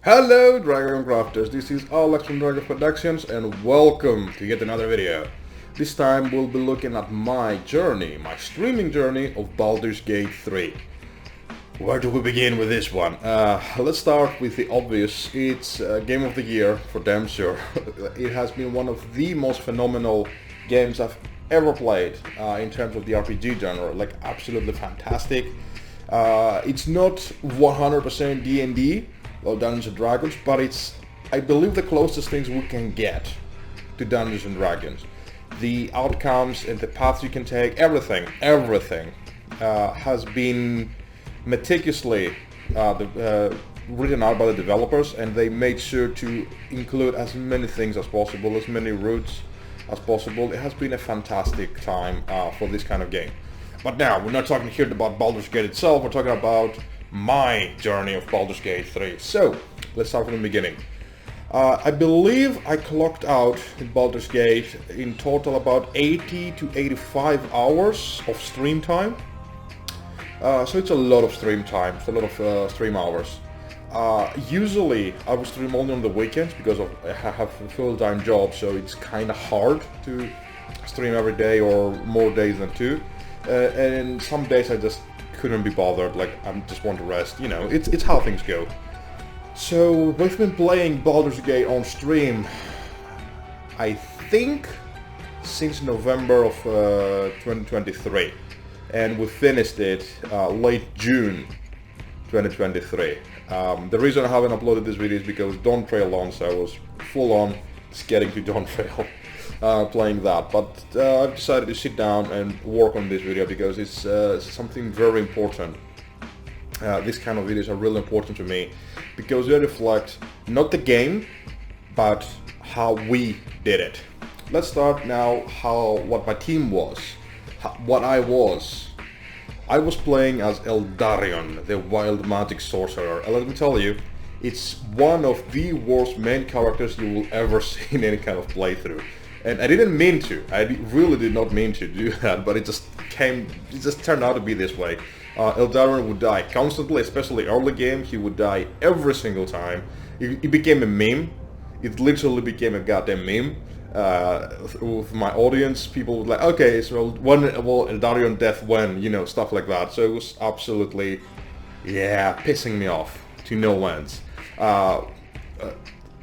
Hello Dragon Crafters, this is Alex from Dragon Productions and welcome to yet another video. This time we'll be looking at my journey, my streaming journey of Baldur's Gate 3. Where do we begin with this one? Let's start with the obvious. It's Game of the Year for damn sure. It has been one of the most phenomenal games I've ever played in terms of the RPG genre, like absolutely fantastic. It's not 100% D&D, or Dungeons and Dragons, but it's, I believe, the closest things we can get to Dungeons and Dragons. The outcomes and the paths you can take, everything has been meticulously written out by the developers, and they made sure to include as many things as possible, as many routes as possible. It has been a fantastic time for this kind of game. But now, we're not talking here about Baldur's Gate itself, we're talking about my journey of Baldur's Gate 3. So, let's start from the beginning. I believe I clocked out in Baldur's Gate in total about 80 to 85 hours of stream time. So it's a lot of stream time, it's a lot of stream hours. Usually I would stream only on the weekends because I have a full-time job, so it's kind of hard to stream every day or more days than two. And some days I just couldn't be bothered, like I just want to rest, you know, it's how things go. So we've been playing Baldur's Gate on stream, I think, since November of 2023, and we finished it late June 2023. The reason I haven't uploaded this video is because Dawn Trail on, so I was full on just getting to Dawn Trail. Playing that, but I've decided to sit down and work on this video because it's something very important. These kind of videos are really important to me because they reflect not the game, but how we did it. Let's start now what my team was, what I was. I was playing as Eldarion, the wild magic sorcerer, and let me tell you, it's one of the worst main characters you will ever see in any kind of playthrough. And I didn't mean to. I really did not mean to do that, but it just turned out to be this way. Eldarion would die constantly, especially early game. He would die every single time. It became a meme. It literally became a goddamn meme. With my audience, people would like, okay, so when will Eldarion death when, you know, stuff like that. So it was absolutely, yeah, pissing me off to no ends.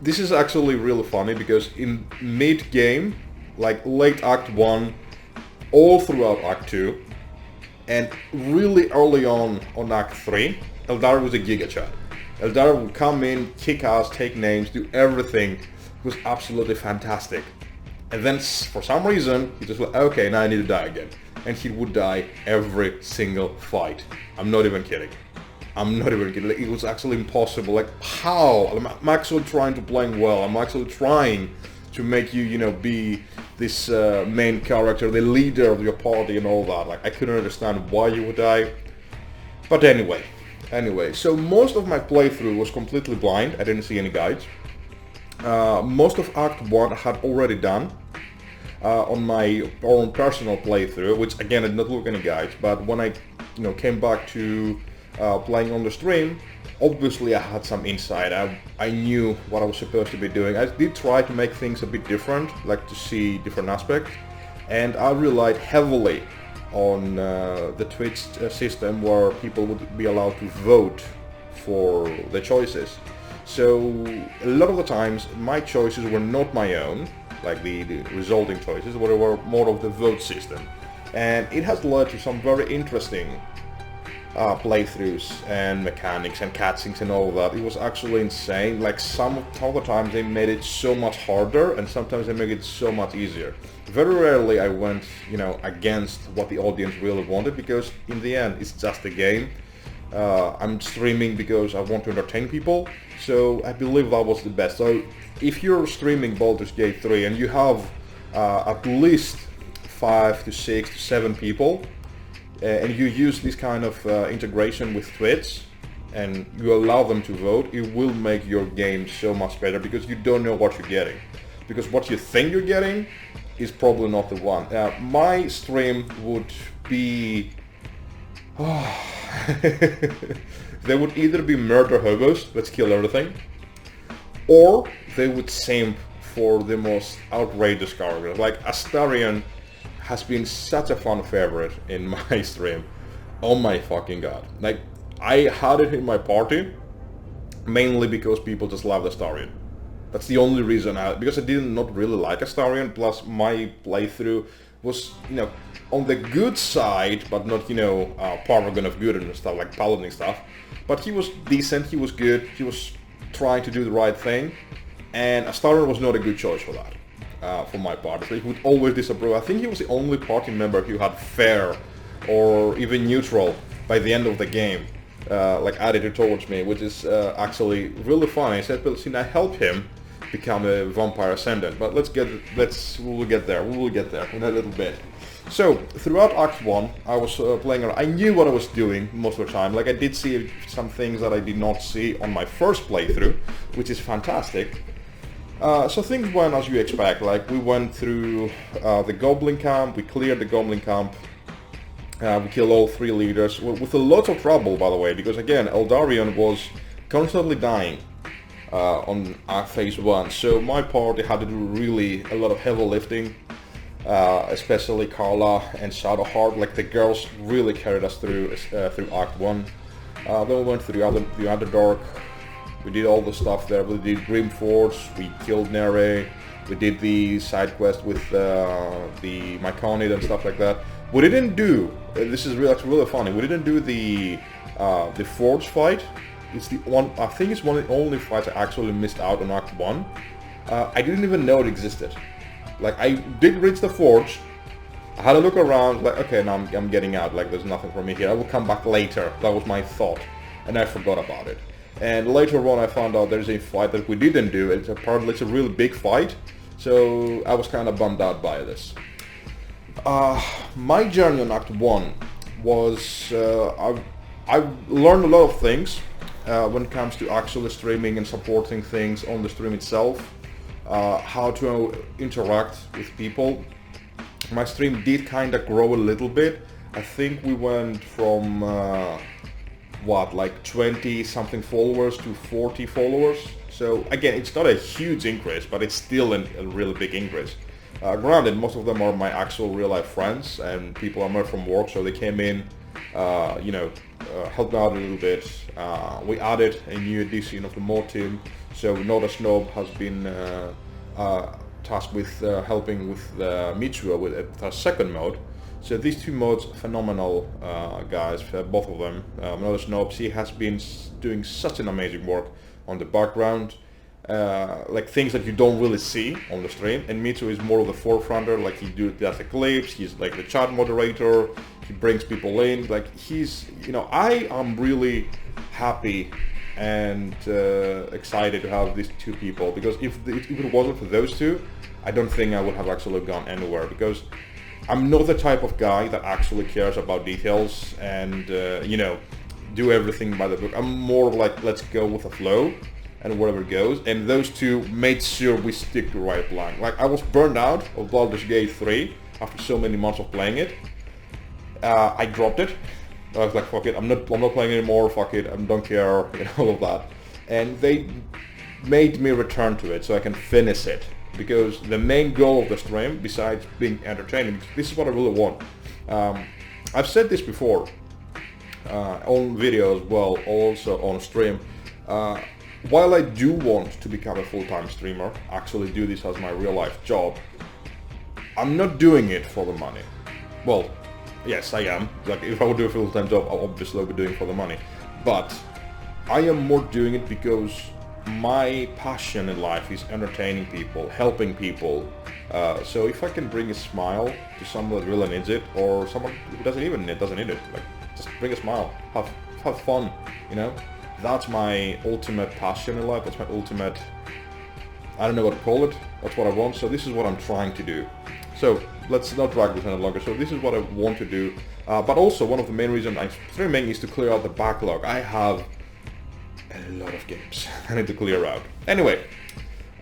This is actually really funny because in mid-game, like late Act 1, all throughout Act 2, and really early on Act 3, Eldar was a Giga Chad. Eldar would come in, kick ass, take names, do everything. It was absolutely fantastic. And then for some reason, he just went, okay, now I need to die again. And he would die every single fight. I'm not even kidding. I'm not even kidding. It was actually impossible. Like, how? I'm actually trying to play well. I'm actually trying to make you, you know, be this main character, the leader of your party and all that. Like, I couldn't understand why you would die. But anyway, so most of my playthrough was completely blind. I didn't see any guides. Most of Act 1 I had already done on my own personal playthrough, which again I did not look at any guides. But when I, you know, came back to playing on the stream, obviously I had some insight. I knew what I was supposed to be doing. I did try to make things a bit different, like to see different aspects, and I relied heavily on the Twitch system where people would be allowed to vote for the choices. So a lot of the times my choices were not my own, like the resulting choices, but they were more of the vote system, and it has led to some very interesting playthroughs and mechanics and cutscenes and all of that. It was actually insane. Like some of the times they made it so much harder, and sometimes they make it so much easier. Very rarely I went, you know, against what the audience really wanted, because in the end it's just a game. I'm streaming because I want to entertain people, so I believe that was the best. So if you're streaming Baldur's Gate 3 and you have at least 5 to 6 to 7 people, and you use this kind of integration with Twitch, and you allow them to vote, it will make your game so much better, because you don't know what you're getting. Because what you think you're getting is probably not the one. My stream would be... They would either be murder hobos, let's kill everything, or they would simp for the most outrageous characters. Like Astarion has been such a fun favorite in my stream. Oh my fucking god. Like, I had it in my party mainly because people just love Astarion. That's the only reason because I did not really like Astarion, plus my playthrough was, you know, on the good side, but not, you know, Paragon of Good and stuff, like Paladin stuff. But he was decent, he was good, he was trying to do the right thing, and Astarion was not a good choice for that, for my part. So he would always disapprove. I think he was the only party member who had fair or even neutral by the end of the game, like attitude towards me, which is actually really funny. I said, well, see, I helped him become a vampire ascendant, but we will get there in a little bit. So throughout Act 1 I was playing around. I knew what I was doing most of the time. Like, I did see some things that I did not see on my first playthrough, which is fantastic. So things went as you expect. Like, we went through the Goblin camp, we cleared the Goblin camp, we killed all 3 leaders with a lot of trouble, by the way, because again Eldarion was constantly dying on phase 1, so my party had to do really a lot of heavy lifting, especially Carla and Shadowheart. Like, the girls really carried us through Act 1. Then we went through the Underdark, we did all the stuff there, we did Grimforge, we killed Nere, we did the side quest with the Myconid and stuff like that. We didn't do, this is really funny, we didn't do the Forge fight. It's the one, I think it's one of the only fights I actually missed out on Act 1. I didn't even know it existed. Like, I did reach the Forge, I had a look around, like, okay, now I'm getting out, like, there's nothing for me here, I will come back later. That was my thought, and I forgot about it. And later on I found out there's a fight that we didn't do. Apparently it's a really big fight, so I was kind of bummed out by this. My journey on Act 1 was, I've learned a lot of things when it comes to actually streaming and supporting things on the stream itself, how to interact with people. My stream did kind of grow a little bit. I think we went from like 20 something followers to 40 followers. So again, it's not a huge increase, but it's still a really big increase. Granted, most of them are my actual real life friends and people I met from work, so they came in, you know, helped out a little bit. We added a new addition of the mod team, so Not a Snob has been tasked with helping with Mitsuo with our second mode. So these 2 mods, phenomenal guys, both of them. Not a Snob, he has been doing such an amazing work on the background, like things that you don't really see on the stream. And Mitsuo is more of the forefronter, like he does the clips, he's like the chat moderator, he brings people in, like he's, you know, I am really happy and excited to have these 2 people, because if it wasn't for those 2, I don't think I would have actually gone anywhere, because I'm not the type of guy that actually cares about details and, you know, do everything by the book. I'm more like, let's go with the flow and wherever it goes, and those 2 made sure we stick to the right plan. Like, I was burned out of Baldur's Gate 3 after so many months of playing it. I dropped it. I was like, fuck it, I'm not playing anymore, fuck it, I don't care, you know, all of that. And they made me return to it so I can finish it, because the main goal of the stream, besides being entertaining, this is what I really want. I've said this before, on video as well, also on stream. While I do want to become a full-time streamer, actually do this as my real-life job, I'm not doing it for the money. Well, yes, I am. Like, if I would do a full-time job, I'll obviously be doing it for the money. But I am more doing it because my passion in life is entertaining people, helping people. So if I can bring a smile to someone that really needs it, or someone who doesn't need it, like, just bring a smile, have fun, you know? That's my ultimate passion in life, that's my ultimate, I don't know what to call it, that's what I want, so this is what I'm trying to do. So let's not drag this any longer, so this is what I want to do, but also one of the main reasons I'm streaming is to clear out the backlog. I have a lot of games I need to clear out. Anyway,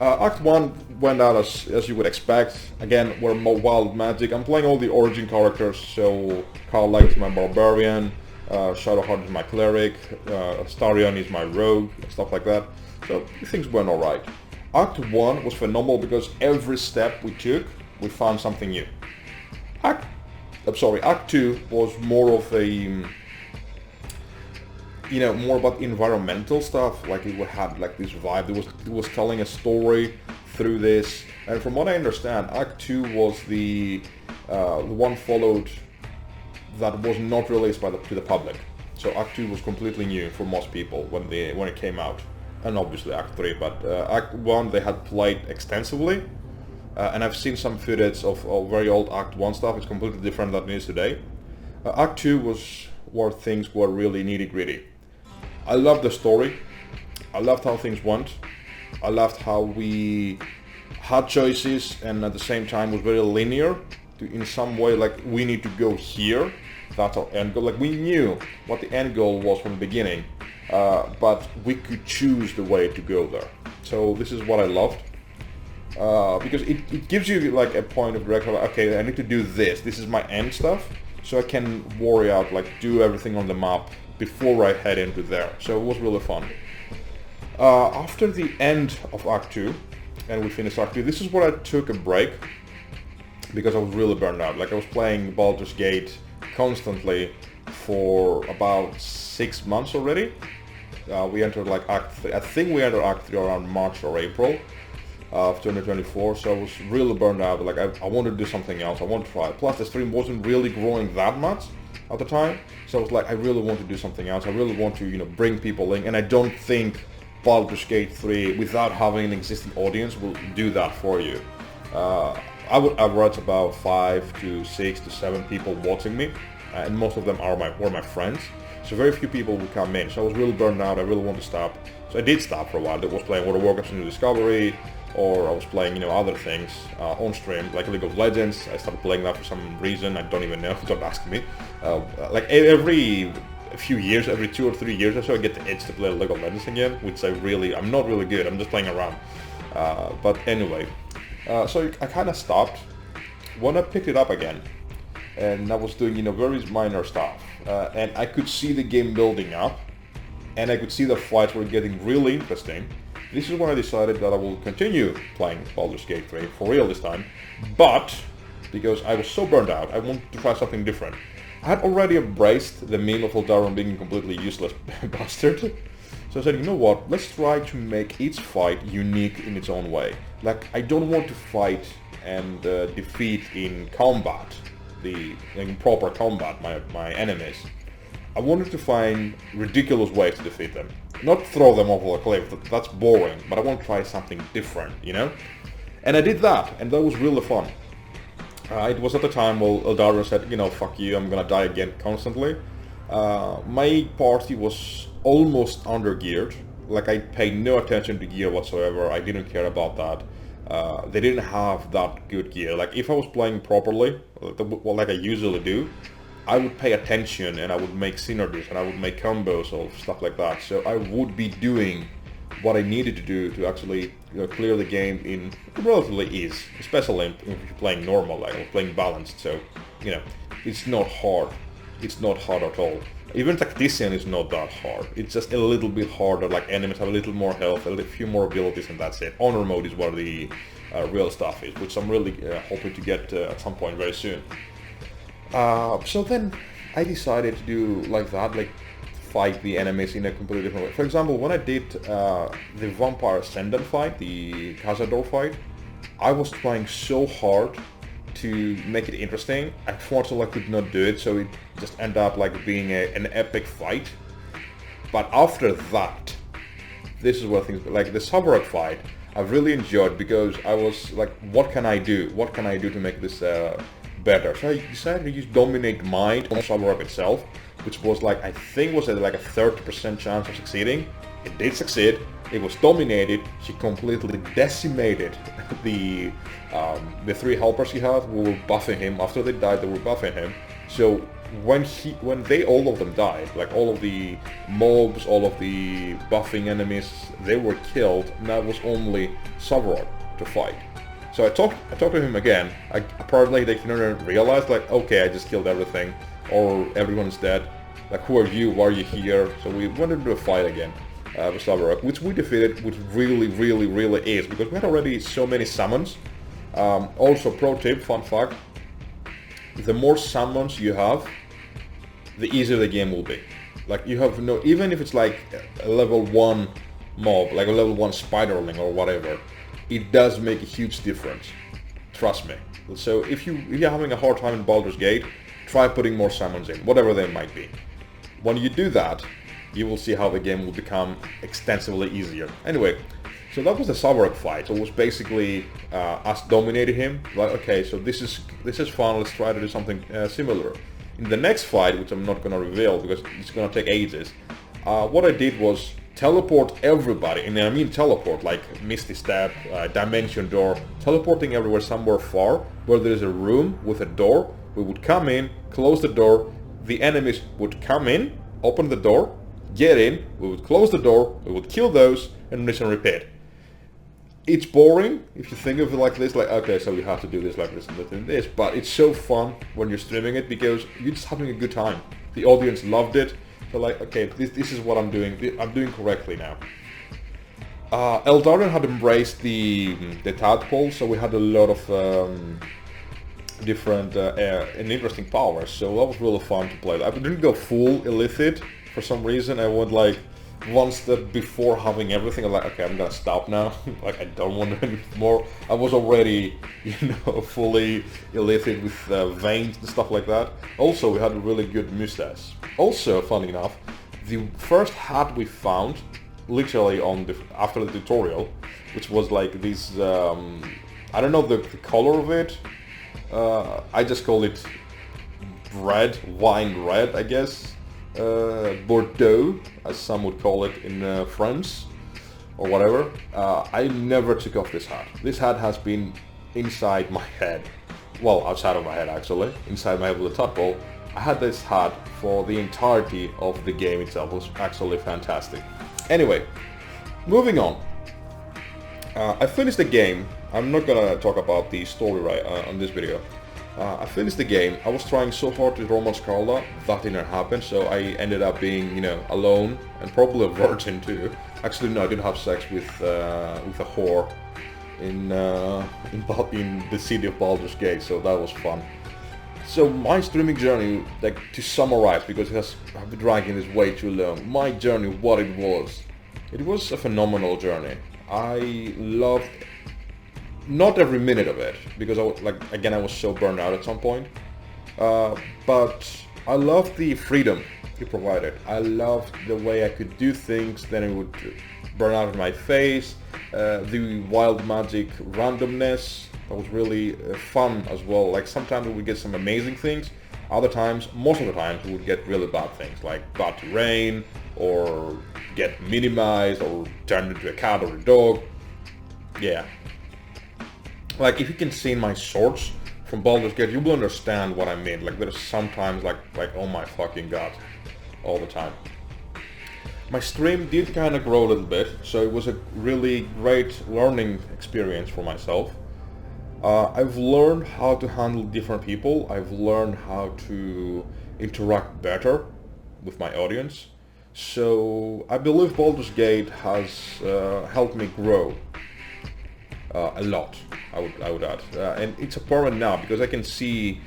Act 1 went out as you would expect. Again, we're more wild magic. I'm playing all the origin characters, so Carla is my barbarian, Shadowheart is my cleric, Astarion is my rogue, stuff like that. So things went alright. Act 1 was phenomenal because every step we took, we found something new. Act 2 was more of a, you know, more about environmental stuff. Like it had like this vibe. It was telling a story through this. And from what I understand, Act 2 was the one followed that was not released to the public. So Act 2 was completely new for most people when it came out. And obviously Act 3, but Act 1 they had played extensively. And I've seen some footage of very old Act 1 stuff. It's completely different than it is today. Act 2 was where things were really nitty-gritty. I loved the story. I loved how things went. I loved how we had choices and at the same time was very linear. In some way, like, we need to go here. That's our end goal. Like, we knew what the end goal was from the beginning. But we could choose the way to go there. So this is what I loved. Because it gives you like a point of direction, like, okay, I need to do this. This is my end stuff. So I can worry out, like, do everything on the map before I head into there. So it was really fun. After the end of Act 2, and we finished Act 2, this is where I took a break. Because I was really burned out. Like, I was playing Baldur's Gate constantly for about 6 months already. We entered like Act 3. I think we entered Act 3 around March or April of 2024. So I was really burned out. Like, I wanted to do something else. I wanted to try. Plus, the stream wasn't really growing that much at the time. So I was like, I really want to do something else. I really want to, you know, bring people in. And I don't think Baldur's Gate 3, without having an existing audience, will do that for you. I would average about 5 to 6 to 7 people watching me, and most of them were my friends. So very few people would come in. So I was really burned out. I really wanted to stop. So I did stop for a while. I was playing World of Warcraft New Discovery, or I was playing, you know, other things on stream, like League of Legends. I started playing that for some reason. I don't even know. Don't ask me. Like every few years, every 2 or 3 years or so, I get the itch to play League of Legends again, which I'm not really good. I'm just playing around. But anyway. So I kind of stopped when I picked it up again, and I was doing, you know, very minor stuff, and I could see the game building up, and I could see the fights were getting really interesting. This is when I decided that I will continue playing Baldur's Gate 3 for real this time, but because I was so burned out, I wanted to try something different. I had already embraced the meme of Eldaron being a completely useless bastard. So I said, you know what, let's try to make each fight unique in its own way. Like, I don't want to fight and defeat in combat, in proper combat, my enemies. I wanted to find ridiculous ways to defeat them. Not throw them over a cliff, that's boring, but I want to try something different, you know? And I did that, and that was really fun. It was at the time where Eldaron said, you know, fuck you, I'm gonna die again constantly. My party was almost under-geared. Like, I paid no attention to gear whatsoever. I didn't care about that. They didn't have that good gear. Like, if I was playing properly, well, like I usually do, I would pay attention and I would make synergies and I would make combos or stuff like that. So I would be doing what I needed to do to actually, you know, clear the game in relatively ease, especially if you're playing normal, like, or playing balanced. So, you know, it's not hard. It's not hard at all. Even Tactician is not that hard. It's just a little bit harder, like enemies have a little more health, a few more abilities, and that's it. Honor mode is where the real stuff is, which I'm really hoping to get at some point very soon. So then I decided to do like that, like fight the enemies in a completely different way. For example, when I did the Vampire Ascendant fight, the Cazador fight, I was trying so hard to make it interesting. Unfortunately, I could not do it, so it just ended up like being an epic fight. But after that, this is what things like the Savarok fight I really enjoyed, because I was like, what can I do? What can I do to make this better? So I decided to use Dominate Mind on Savarok itself, which was like, I think was like a 30% chance of succeeding. It did succeed. It was dominated. She completely decimated the 3 helpers he had who were buffing him. After they died, they were buffing him. So when all of them died, like all of the mobs, all of the buffing enemies, they were killed. And that was only Savarok to fight. So I talked to him again. Apparently they didn't realize, like, okay, I just killed everything, or everyone's dead. Like, who are you? Why are you here? So we went into a fight again. Slavarok, which we defeated, which really is, because we had already so many summons. Also, pro tip, fun fact, the more summons you have, the easier the game will be. Like, you have no, even if it's like a level 1 mob, like a level 1 spiderling or whatever, it does make a huge difference. Trust me. So if you're having a hard time in Baldur's Gate, try putting more summons in, whatever they might be. When you do that, you will see how the game will become extensively easier. Anyway, so that was the Slavarok fight. So it was basically us dominating him. Like, okay, so this is fun. Let's try to do something similar. In the next fight, which I'm not gonna reveal because it's gonna take ages, what I did was teleport everybody, and I mean teleport, like Misty Step, Dimension Door, teleporting everywhere somewhere far, where there is a room with a door. We would come in, close the door, the enemies would come in, open the door, get in, we would close the door, we would kill those, and rinse and repeat. It's boring if you think of it like this, like, okay, so you have to do this like this and this, but it's so fun when you're streaming it because you're just having a good time. The audience loved it, so like, okay, this is what I'm doing correctly now. Eldarion had embraced the tadpole, so we had a lot of different and interesting powers, so that was really fun to play. I didn't go full illicit for some reason. I went like one step before having everything. I'm like, okay, I'm gonna stop now. Like, I don't want any more. I was already, fully illicit with veins and stuff like that. Also, we had a really good mustache. Also, funny enough, the first hat we found, literally after the tutorial, which was like this, I don't know the color of it. I just call it red, wine red, I guess. Bordeaux, as some would call it in France, or whatever. I never took off this hat. This hat has been inside my head. Well, outside of my head actually. Inside my head with a tadpole. I had this hat for the entirety of the game itself. It was actually fantastic. Anyway, moving on. I finished the game. I'm not gonna talk about the story on this video. I finished the game. I was trying so hard to romance Carla, that didn't happen, so I ended up being, alone, and probably a virgin too. Actually, no, I didn't have sex with a whore in the city of Baldur's Gate, so that was fun. So my streaming journey, like, to summarize, because I've been dragging this way too long, my journey, what it was a phenomenal journey. I loved not every minute of it, because I was so burned out at some point, but I loved the freedom it provided. I loved the way I could do things, then it would burn out in my face, the wild magic randomness, that was really fun as well. Like, sometimes we would get some amazing things, other times, most of the time, we would get really bad things, like bad terrain, or get minimized, or turned into a cat or a dog. Yeah. Like, if you can see my swords from Baldur's Gate, you will understand what I mean. Like, there's sometimes like oh my fucking god, all the time. My stream did kind of grow a little bit, so it was a really great learning experience for myself. I've learned how to handle different people. I've learned how to interact better with my audience. So I believe Baldur's Gate has helped me grow a lot. I would add, and it's apparent now because I can see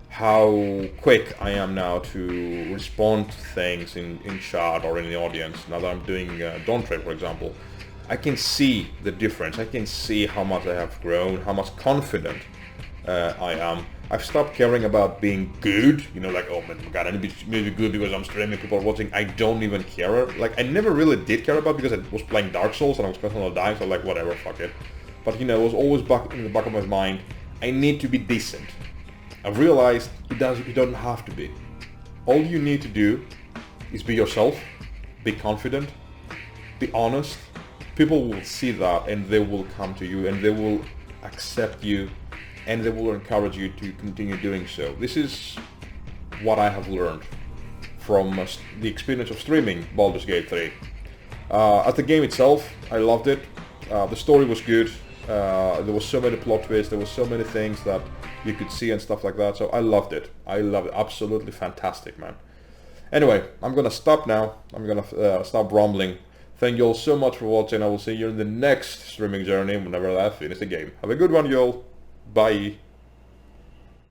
how quick I am now to respond to things in chat or in the audience. Now that I'm doing Dawn Trade, for example, I can see the difference. I can see how much I have grown, how much confident I am. I've stopped caring about being good, like, oh my god, I need to be good because I'm streaming, people are watching. I don't even care. Like, I never really did care about, because I was playing Dark Souls and I was constantly dying, so like, whatever, fuck it. But it was always in the back of my mind, I need to be decent. I've realized you don't have to be. All you need to do is be yourself, be confident, be honest. People will see that and they will come to you and they will accept you and they will encourage you to continue doing so. This is what I have learned from the experience of streaming Baldur's Gate 3. As the game itself, I loved it. The story was good. There was so many plot twists, there was so many things that you could see and stuff like that, so I loved it. Absolutely fantastic, man. Anyway, I'm gonna stop now. I'm gonna stop rambling. Thank you all so much for watching. I will see you in the next streaming journey whenever I finish the game. Have a good one, y'all. Bye.